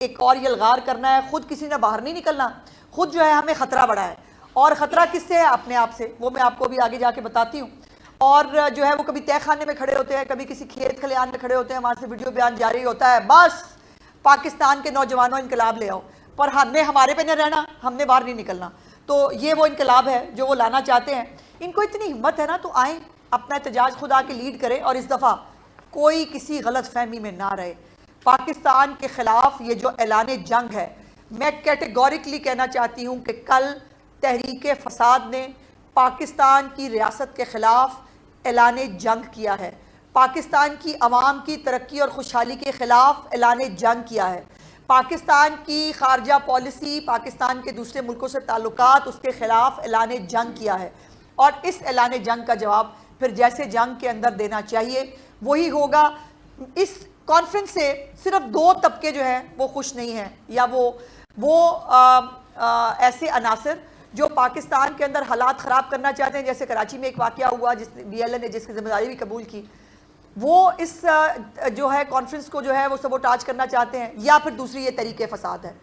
एक और यलगार करना है, खुद किसी ने बाहर नहीं निकलना, खुद जो है हमें ख़तरा बढ़ा है। और ख़तरा किससे है? अपने आप से। वो मैं आपको भी आगे जाके बताती हूँ। और जो है वो कभी तय खाने में खड़े होते हैं, कभी किसी खेत खलिहान में खड़े होते हैं, वहाँ से वीडियो बयान जारी होता है, बस पाकिस्तान के नौजवानों इनकलाब ले आओ। पर हमने हमारे पे न रहना, हमने बाहर नहीं निकलना। तो ये वो इनकलाब है जो वो लाना चाहते हैं। इनको इतनी हिम्मत है ना, तो आए अपना एहतजाज खुद आके लीड करें और इस दफ़ा कोई किसी गलत फहमी में ना रहे। पाकिस्तान के खिलाफ ये जो ऐलान जंग है, मैं कैटेगोरिकली कहना चाहती हूँ कि कल तहरीक फसाद ने पाकिस्तान की रियासत के खिलाफ ऐलान जंग किया है, पाकिस्तान की अवाम की तरक्की और खुशहाली के खिलाफ ऐलान जंग किया है, पाकिस्तान की खारजा पॉलिसी, पाकिस्तान के दूसरे मुल्कों से ताल्लुकात, उसके खिलाफ ऐलान जंग किया है। और इस ऐलान जंग का जवाब फिर जैसे जंग के अंदर देना चाहिए वही होगा। इस कॉन्फ्रेंस से सिर्फ दो तबके जो हैं वो खुश नहीं हैं, या वो ऐसे अनासर जो पाकिस्तान के अंदर हालात ख़राब करना चाहते हैं, जैसे कराची में एक वाक़या हुआ जिस BLA ने जिसकी जिम्मेदारी भी कबूल की, वो इस जो है कॉन्फ्रेंस को जो है वो सबोटाज करना चाहते हैं, या फिर दूसरी ये तरीके फसाद है।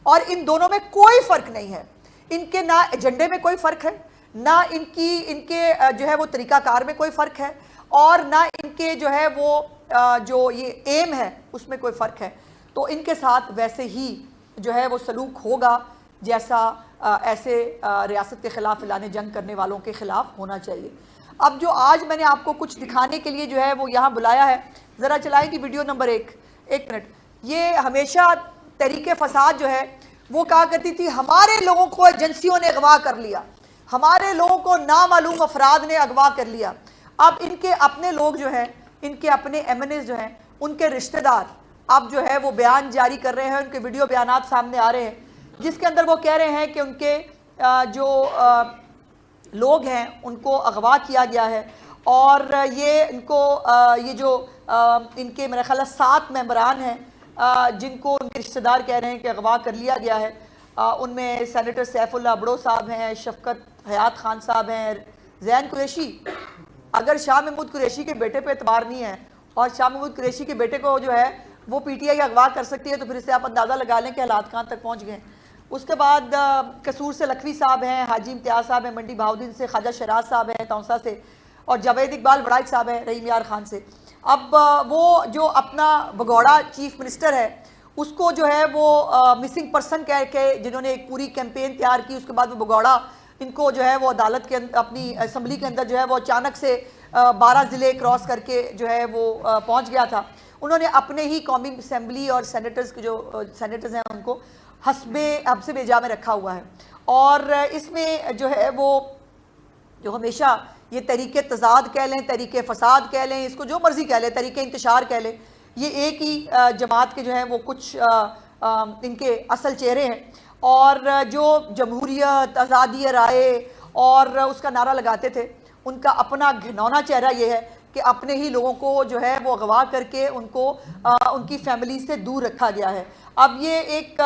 और इन दोनों में कोई फ़र्क नहीं है, इनके ना एजेंडे में कोई फ़र्क है, ना इनके जो है वो तरीक़ाकार में कोई फ़र्क है, और ना इनके जो है वो जो ये एम है उसमें कोई फ़र्क है। तो इनके साथ वैसे ही जो है वो सलूक होगा जैसा ऐसे रियासत के ख़िलाफ़ ऐलान जंग करने वालों के ख़िलाफ़ होना चाहिए। अब जो आज मैंने आपको कुछ दिखाने के लिए जो है वो यहाँ बुलाया है, ज़रा चलाएंगी वीडियो नंबर एक मिनट। ये हमेशा तहरीक फसाद जो है वो कहा करती थी हमारे लोगों को एजेंसियों ने अगवा कर लिया, हमारे लोगों को नामालूम अफराद ने अगवा कर लिया। अब इनके अपने लोग जो हैं, इनके अपने MNAs जो हैं, उनके रिश्तेदार अब जो है वो बयान जारी कर रहे हैं, उनके वीडियो बयानात सामने आ रहे हैं जिसके अंदर वो कह रहे हैं कि उनके जो लोग हैं उनको अगवा किया गया है। और ये इनको ये जो इनके मेरा ख्याल 7 मेंबरान हैं जिनको उनके रिश्तेदार कह रहे हैं कि अगवा कर लिया गया है। उनमें सेनेटर सैफुल्लाह अबड़ो साहब हैं, शफकत हयात खान साहब हैं, जैन कुरैशी। अगर शाह महमूद कुरैशी के बेटे पे एतबार नहीं है और शाह महमूद कुरैशी के बेटे को जो है वो PTI अगवा कर सकती है, तो फिर इससे आप अंदाज़ा लगा लें कि हालात कहाँ तक पहुँच गए। उसके बाद कसूर से लखवी साहब हैं, हाजी इम्तियाज़ साहब हैं, मंडी बहाउद्दीन से ख्वाजा शराज साहब हैं तौसा से, और जावेद इकबाल बड़ाइक साहब हैं रहीम यार खान से। अब वो जो अपना भगौड़ा चीफ मिनिस्टर है उसको जो है वो मिसिंग पर्सन कह के जिन्होंने एक पूरी कैंपेन तैयार की, उसके बाद वो भगौड़ा इनको जो है वो अदालत के अपनी असम्बली के अंदर जो है वो अचानक से 12 ज़िले क्रॉस करके जो है वो पहुँच गया था। उन्होंने अपने ही कौमी असम्बली और सेनेटर्स के जो सेनेटर्स हैं उनको हब्से बेजा में रखा हुआ है। और इसमें जो है वो जो हमेशा ये तरीके तजाद कह लें, तरीके फसाद कह लें, इसको जो मर्ज़ी कह लें, तरीके इंतशार कह लें, ये एक ही जमात के जो है वो कुछ इनके असल चेहरे हैं। और जो जमहूरियत, आज़ादी राय और उसका नारा लगाते थे, उनका अपना घिनौना चेहरा ये है कि अपने ही लोगों को जो है वो अगवा करके उनको उनकी फैमिली से दूर रखा गया है। अब ये एक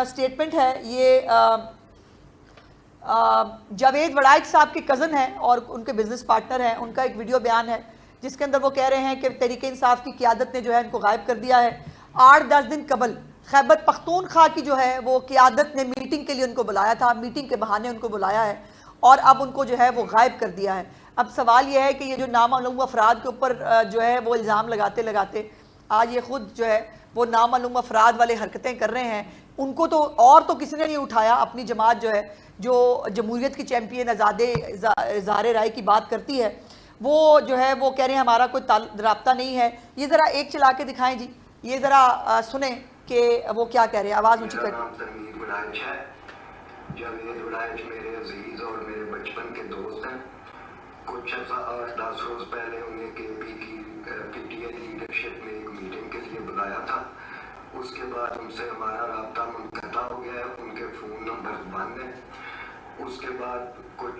स्टेटमेंट है, ये जावेद बड़ाइक साहब के कज़न हैं और उनके बिजनेस पार्टनर हैं, उनका एक वीडियो बयान है जिसके अंदर वो कह रहे हैं कि तहरीक इंसाफ की क़ियादत ने जो है इनको गायब कर दिया है। 8-10 दिन कबल खैबर पख्तूनख्वा की जो है वो क़ियादत ने मीटिंग के लिए उनको बुलाया था, मीटिंग के बहाने उनको बुलाया है और अब उनको जो है वो गायब कर दिया है। अब सवाल ये है कि ये जो नामालूम अफराद के ऊपर जो है वो इल्ज़ाम लगाते लगाते आज ये खुद जो है वो नामालूम अफराद वाले हरकतें कर रहे हैं। उनको तो और तो किसी ने नहीं उठाया। अपनी जमात जो है जो जमहूरियत की चैम्पियन आज़ादे इज़हार राय की बात करती है, वो जो है वो कह रहे हैं हमारा कोई राब्ता नहीं है। ये ज़रा एक चला के दिखाएं जी, ये ज़रा सुने कि वो क्या कह रहे हैं। आवाज़ ऊँची कर। जावेद बड़ाइक मेरे अजीज और मेरे बचपन के दोस्त हैं। कुछ 8-10 रोज पहले उन्हें KP की PTI लीडरशिप में एक मीटिंग के लिए बुलाया था। उसके बाद उनसे हमारा राब्ता मुनक़ता हो गया है, उनके फ़ोन नंबर बंद हैं। उसके बाद कुछ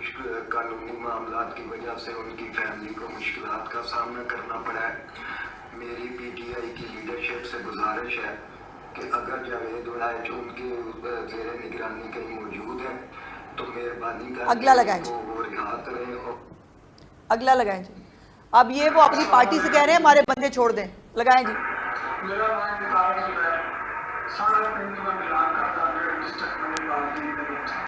कानूनी मामलात की वजह से उनकी फैमिली को मुश्किलात का सामना करना पड़ा है। मेरी PTI की लीडरशिप से गुजारिश है कि अगर जावेद बड़ाइक उनके ज़ेरे निगरानी कहीं मौजूद है तो मेहरबानी कर अगला लगाएं जी, वो रिहा करें और अगला लगाएं जी। अब ये वो अपनी पार्टी से कह रहे हैं हमारे बंदे छोड़ दें, लगाएं जी। मेरा नाम सारा पिंड में मिलाकर दादर डिस्ट्रिक्ट में बाल्टी में बैठा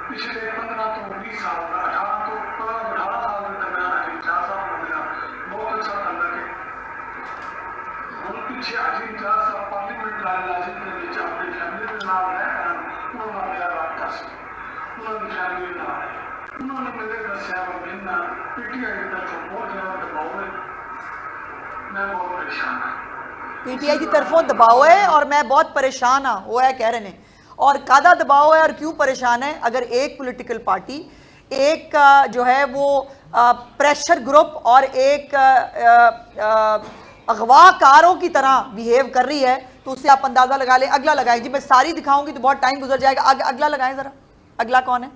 पिछले 15 तो 20 साल 18 तो 18 साल के दरमियान अभी 4 साल हो गया बहुत अच्छा कर लगे हम पीछे अभी 4 साल पार्लियामेंट लाजिम के नीचे अपनी फैमिली के नाम रहकर उन्होंने मेरा रास्ता से उन्होंने फैमिली नाम उन्होंने मेरे दसिया बिना पीटीआई की तरफ बहुत ज़्यादा दबाव है मैं बहुत परेशान हूँ पीटीआई की तरफों दबाव है और मैं बहुत परेशान हाँ वो है कह रहे हैं और कादा दबाव है और क्यों परेशान है अगर एक पॉलिटिकल पार्टी एक जो है वो प्रेशर ग्रुप और एक अगवाकारों की तरह बिहेव कर रही है तो उससे आप अंदाजा लगा लें। अगला लगाएं जी, मैं सारी दिखाऊंगी तो बहुत टाइम गुजर जाएगा। अगला लगाएं जरा, अगला कौन है?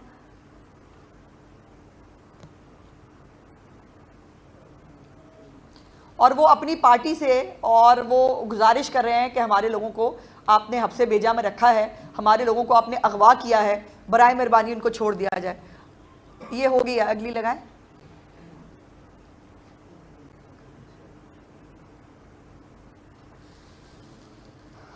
और वो अपनी पार्टी से और वो गुजारिश कर रहे हैं कि हमारे लोगों को आपने हफ्से बेजा में रखा है, हमारे लोगों को आपने अगवा किया है, बराए मेहरबानी उनको छोड़ दिया जाए। ये हो गई, अगली लगाएं।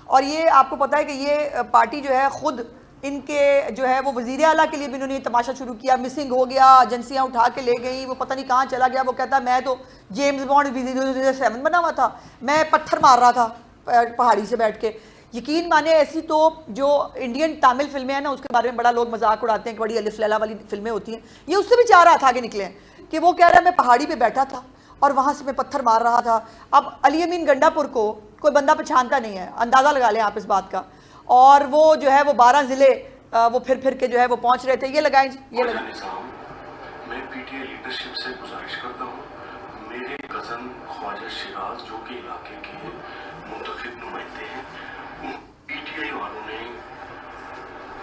और ये आपको पता है कि ये पार्टी जो है खुद इनके जो है वो वज़ीर आला के लिए भी इन्होंने तमाशा शुरू किया, मिसिंग हो गया, एजेंसियां उठा के ले गई, वो पता नहीं कहाँ चला गया। वो कहता मैं तो जेम्स बॉन्ड 007 बना हुआ था, मैं पत्थर मार रहा था पहाड़ी से बैठ के। यकीन माने ऐसी तो जो इंडियन तमिल फिल्में हैं ना उसके बारे में बड़ा लोग मजाक उड़ाते हैं कि बड़ी अलिफ लैला वाली फिल्में होती हैं, ये उससे भी 4 हाथ आगे निकले हैं कि वो कह रहा है मैं पहाड़ी पर बैठा था और वहाँ से मैं पत्थर मार रहा था। अब अली अमीन गंडापुर को कोई बंदा पहचानता नहीं है, अंदाज़ा लगा लें आप इस बात का। और वो जो है वो 12 ज़िले वो फिर के जो है वो पहुंच रहे थे। ये लगाएं, ये लगाएं। मैं पीटीआई लीडरशिप से गुजारिश करता हूँ, मेरे कज़न ख्वाजा शिराज जो कि इलाके के मुंतखब नुमाइंदे हैं, पीटीआई वालों ने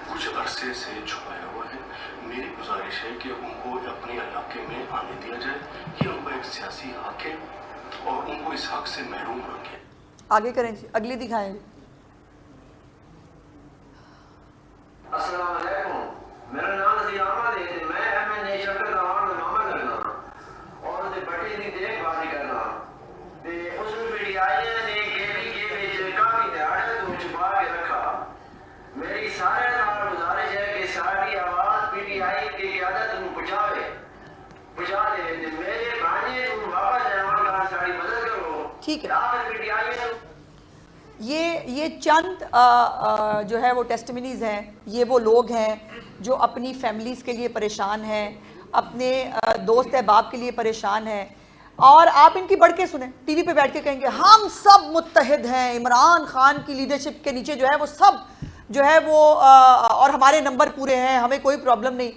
कुछ अरसे से छुपाया हुआ है। मेरी गुजारिश है कि उनको अपने इलाके में आने दिया जाए, ये उनका एक सियासी हक है और उनको इस हक से महरूम रखें। आगे करें जी, अगली दिखाएं। अस्सलाम वालेकुम, मेरा नाम नज़ीर अहमद है ते मैं एमएनए शक्कर दवान दा मामा करना और ते बड़ी दी देखभाल करना ते उस पीटीआई ने केबी के विच काफी दिहाड़े तो छुपा के रखा। मेरी सारे नाल गुजारिश है कि साडी आवाज पीटीआई की क़यादत ਨੂੰ पहुंचा दे ते मेरे भांजे ਨੂੰ वापस जाने का साडी मदद करो। ठीक है, आखिर पीटीआई ये चंद जो है वो टेस्टिमनीज हैं। ये वो लोग हैं जो अपनी फैमिलीज़ के लिए परेशान हैं, अपने दोस्त अहबाब के लिए परेशान हैं। और आप इनकी बढ़ के सुने, टीवी पे बैठ के कहेंगे हम सब मुत्तहिद हैं, इमरान खान की लीडरशिप के नीचे जो है वो सब जो है वो और हमारे नंबर पूरे हैं, हमें कोई प्रॉब्लम नहीं।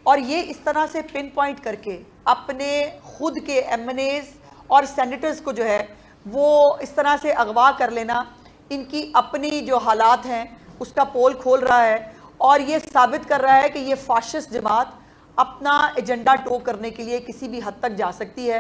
और ये इस तरह से पिन पॉइंट करके अपने खुद के एमएनएज़ और सेनेटर्स को जो है वो इस तरह से अगवा कर लेना इनकी अपनी जो हालात हैं उसका पोल खोल रहा है और ये साबित कर रहा है कि ये फाशिस्ट जमात अपना एजेंडा टो करने के लिए किसी भी हद तक जा सकती है।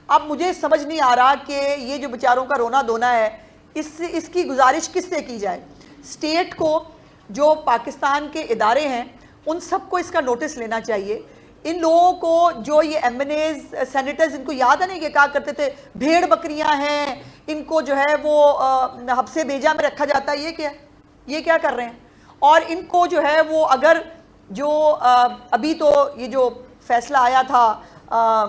अब मुझे समझ नहीं आ रहा कि ये जो बेचारों का रोना धोना है इसकी गुजारिश किससे की जाए। स्टेट को, जो पाकिस्तान के इदारे हैं, उन सबको इसका नोटिस लेना चाहिए। इन लोगों को जो ये एमएनएज़ सेनेटर्स, इनको याद है नहीं कि क्या करते थे, भेड़ बकरियां हैं, इनको जो है वो हफ्से बेजा में रखा जाता है। ये क्या कर रहे हैं? और इनको जो है वो अगर जो अभी तो ये जो फैसला आया था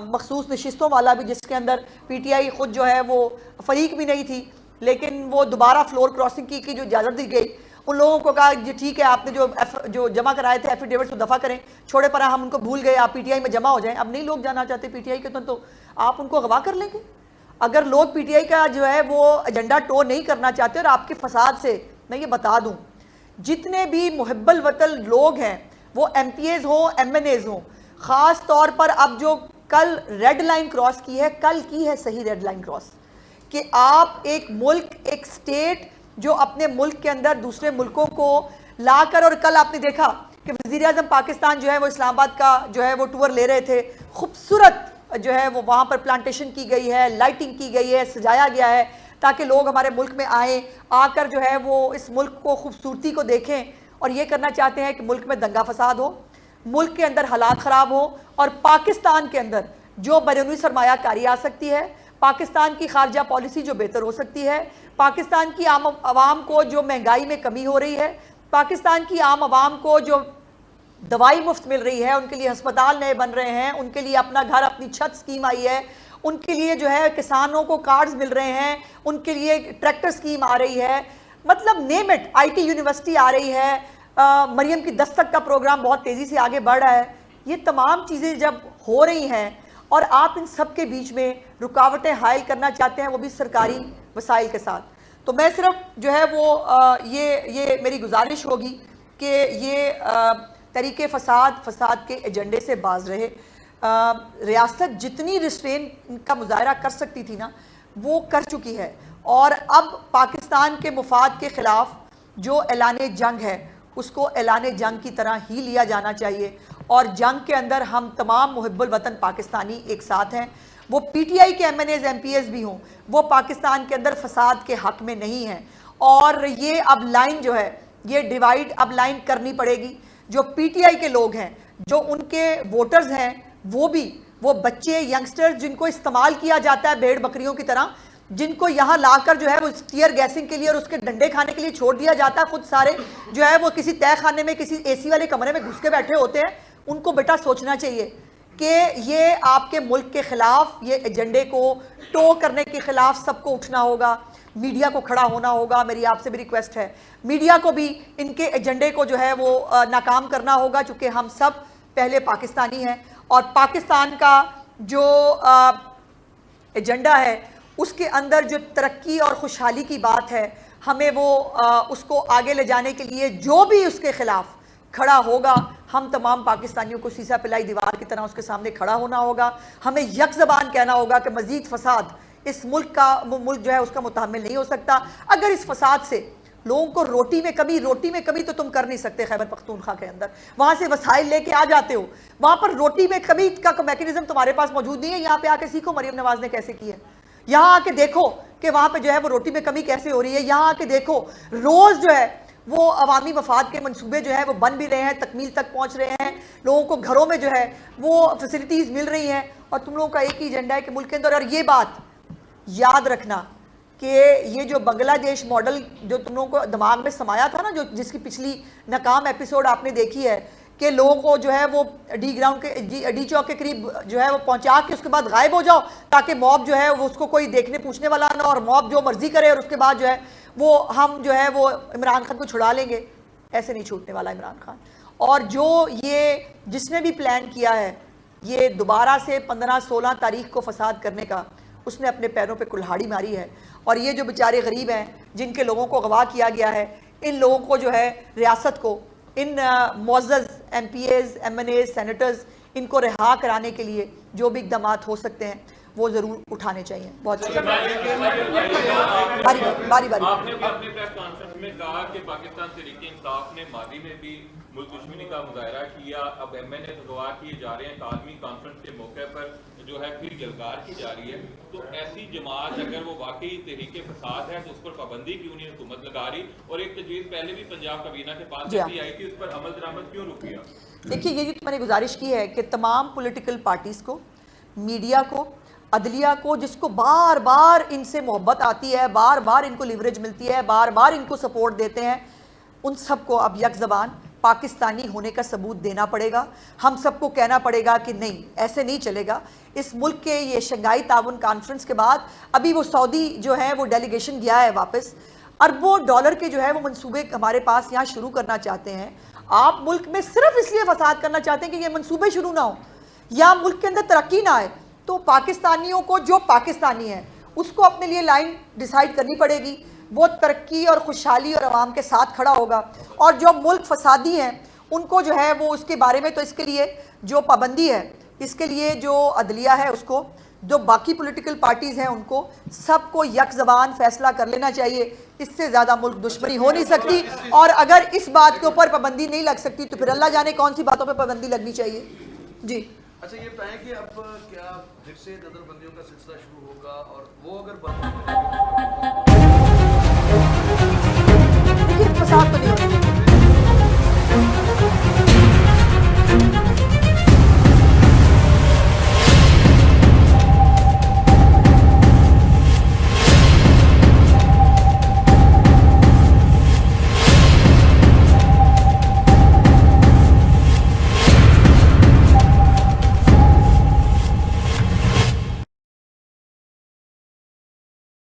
मखसूस नशिस्तों वाला भी, जिसके अंदर पीटीआई खुद जो है वो फरीक भी नहीं थी, लेकिन वो दोबारा फ्लोर क्रॉसिंग की जो इजाज़त दी गई, उन लोगों को कहा जी ठीक है आपने जो जमा कराए थे एफिडेविट को दफ़ा करें, छोड़े पर हम उनको भूल गए, आप पीटीआई में जमा हो जाएं। अब नहीं लोग जाना चाहते पीटीआई के, तो आप उनको अगवा कर लेंगे। अगर लोग पीटीआई का जो है वो एजेंडा टो नहीं करना चाहते, और आपके फसाद से मैं ये बता दूं, जितने भी मुहब्बल वतन लोग हैं वो एमपीएज हो, एमएनएज हो, ख़ास तौर पर अब जो कल रेड लाइन क्रॉस की है, कल की है सही रेड लाइन क्रॉस, कि आप एक मुल्क, एक स्टेट जो अपने मुल्क के अंदर दूसरे मुल्कों को लाकर, और कल आपने देखा कि वज़ीर आज़म पाकिस्तान जो है वो इस्लामाबाद का जो है वो टूर ले रहे थे, खूबसूरत जो है वो वहाँ पर प्लांटेशन की गई है, लाइटिंग की गई है, सजाया गया है ताकि लोग हमारे मुल्क में आएँ, आकर जो है वो इस मुल्क को खूबसूरती को देखें। और ये करना चाहते हैं कि मुल्क में दंगा फसाद हो, मुल्क के अंदर हालात ख़राब हो, और पाकिस्तान के अंदर जो बैरूनी सरमायाकारी आ सकती है, पाकिस्तान की खारजा पॉलिसी जो बेहतर हो सकती है, पाकिस्तान की आम आवाम को जो महंगाई में कमी हो रही है, पाकिस्तान की आम आवाम को जो दवाई मुफ्त मिल रही है, उनके लिए अस्पताल नए बन रहे हैं, उनके लिए अपना घर अपनी छत स्कीम आई है, उनके लिए जो है किसानों को कार्ड्स मिल रहे हैं, उनके लिए ट्रैक्टर स्कीम आ रही है, मतलब नेम इट, IT यूनिवर्सिटी आ रही है, मरियम की दस्तक का प्रोग्राम बहुत तेज़ी से आगे बढ़ रहा है। ये तमाम चीज़ें जब हो रही हैं और आप इन सब के बीच में रुकावटें हायल करना चाहते हैं, वो भी सरकारी वसाइल के साथ, तो मैं सिर्फ जो है वो ये मेरी गुजारिश होगी कि ये तरीके फसाद के एजेंडे से बाज रहे। रियासत जितनी रिस्ट्रेन का मुजाहरा कर सकती थी ना, वो कर चुकी है, और अब पाकिस्तान के मुफाद के ख़िलाफ़ जो ऐलान जंग है उसको ऐलान जंग की तरह ही लिया जाना चाहिए, और जंग के अंदर हम तमाम मुहिब्बुल वतन पाकिस्तानी एक साथ हैं। वो PTI के MNAs MPs भी हों, वो पाकिस्तान के अंदर फसाद के हक़ में नहीं हैं, और ये अब लाइन जो है ये डिवाइड अब लाइन करनी पड़ेगी। जो PTI के लोग हैं, जो उनके वोटर्स हैं, वो बच्चे यंगस्टर्स जिनको इस्तेमाल किया जाता है भेड़ बकरियों की तरह, जिनको यहाँ लाकर जो है वो टीयर गैसिंग के लिए और उसके डंडे खाने के लिए छोड़ दिया जाता है, खुद सारे जो है वो किसी तय खाने में किसी AC वाले कमरे में घुस के बैठे होते हैं। उनको बेटा सोचना चाहिए कि ये आपके मुल्क के ख़िलाफ़, ये एजेंडे को टो करने के ख़िलाफ़ सबको उठना होगा, मीडिया को खड़ा होना होगा। मेरी आपसे भी रिक्वेस्ट है, मीडिया को भी इनके एजेंडे को जो है वो नाकाम करना होगा, चूँकि हम सब पहले पाकिस्तानी हैं, और पाकिस्तान का जो एजेंडा है उसके अंदर जो तरक्की और खुशहाली की बात है, हमें वो उसको आगे ले जाने के लिए जो भी उसके ख़िलाफ़ खड़ा होगा, हम तमाम पाकिस्तानियों को सीसा पिलाई दीवार की तरह उसके सामने खड़ा होना होगा। हमें यक ज़बान कहना होगा कि मज़ीद फसाद इस मुल्क जो है उसका मुतहम्मिल नहीं हो सकता। अगर इस फसाद से लोगों को रोटी में कमी तो तुम कर नहीं सकते। खैबर पख्तूनख्वा के अंदर वहाँ से वसाइल लेके आ जाते हो, वहाँ पर रोटी में कमी का मैकेनिज्म तुम्हारे पास मौजूद नहीं है। यहाँ पे आके सीखो मरियम नवाज ने कैसे की है, यहाँ आके देखो कि वहाँ पे जो है वो रोटी में कमी कैसे हो रही है। यहाँ आके देखो रोज़ जो है वो अवामी मफाद के मंसूबे जो है वो बन भी रहे हैं, तकमील तक पहुँच रहे हैं, लोगों को घरों में जो है वो फैसिलिटीज़ मिल रही हैं, और तुम लोगों का एक ही एजेंडा है कि मुल्क के अंदर। और ये बात याद रखना कि ये जो बांग्लादेश मॉडल जो तुम लोगों को दिमाग में समाया था ना, जो जिसकी पिछली नाकाम एपिसोड आपने देखी है कि लोगों को जो है वो डी चौक के करीब जो है वो पहुंचा के उसके बाद गायब हो जाओ, ताकि मॉब जो है वो उसको कोई देखने पूछने वाला ना, और मॉब जो मर्जी करे, और उसके बाद जो है वो हम जो है वो इमरान खान को छुड़ा लेंगे। ऐसे नहीं छूटने वाला इमरान खान। और जो ये जिसने भी प्लान किया है ये दोबारा से 15-16 तारीख को फसाद करने का, उसने अपने पैरों पे कुल्हाड़ी मारी है। और ये जो बेचारे गरीब हैं जिनके लोगों को अगवा किया गया है, इन लोगों को जो है रियासत को, इन मुअज़्ज़ज़ MPAs MNAs सेनेटर्स, इनको रिहा कराने के लिए जो भी इक़दाम हो सकते हैं वो ज़रूर उठाने चाहिए। बहुत आपने भी अपने प्रेस कॉन्फ्रेंस में कहा कि पाकिस्तान तहरीक-ए-इंसाफ ने मादी में भी मुल्क दुश्मनी का मुजाहरा किया, अब MNA अगवा किए जा रहे हैं, आलमी कॉन्फ्रेंस के मौके पर जो है फिर गिरफ्तार की जा रही है। तो ऐसी जमात अगर वो वाकई तहरीक फसाद है तो उस पर पाबंदी क्यों नहीं हुकूमत लगा रही? और एक तजवीज़ पहले भी पंजाब काबीना के पास ऐसी आई थी, उस पर अमल दरामद क्यों रुक गया? देखिए, ये जो मैंने गुजारिश की है कि तमाम पॉलिटिकल पार्टीज़ को, मीडिया को, अदलिया को, जिसको बार बार इनसे मोहब्बत आती है, बार बार इनको लिवरेज मिलती है, बार बार इनको सपोर्ट देते हैं, उन सबको अब यक ज़बान पाकिस्तानी होने का सबूत देना पड़ेगा। हम सबको कहना पड़ेगा कि नहीं, ऐसे नहीं चलेगा। इस मुल्क के ये शंघाई ताउन कॉन्फ्रेंस के बाद अभी वो सऊदी जो है वो डेलीगेशन गया है वापस, अरबों डॉलर के जो है वो मंसूबे हमारे पास यहाँ शुरू करना चाहते हैं। आप मुल्क में सिर्फ इसलिए फसाद करना चाहते हैं कि ये मंसूबे शुरू ना हो या मुल्क के अंदर तरक्की ना आए, तो पाकिस्तानियों को, जो पाकिस्तानी है उसको अपने लिए लाइन डिसाइड करनी पड़ेगी। वो तरक्की और खुशहाली और आवाम के साथ खड़ा होगा, और जो मुल्क फसादी हैं उनको जो है वो उसके बारे में, तो इसके लिए जो पाबंदी है, इसके लिए जो अदलिया है उसको, जो बाकी पॉलिटिकल पार्टीज़ हैं उनको, सबको यक ज़बान फैसला कर लेना चाहिए। इससे ज़्यादा मुल्क दुश्मनी हो नहीं सकती, और अगर इस बात के ऊपर पाबंदी नहीं लग सकती तो फिर अल्लाह जाने कौन सी बातों पर पाबंदी लगनी चाहिए। जी अच्छा, ये बताएं कि अब क्या फिर से नजरबंदियों का सिलसिला शुरू होगा, और वो अगर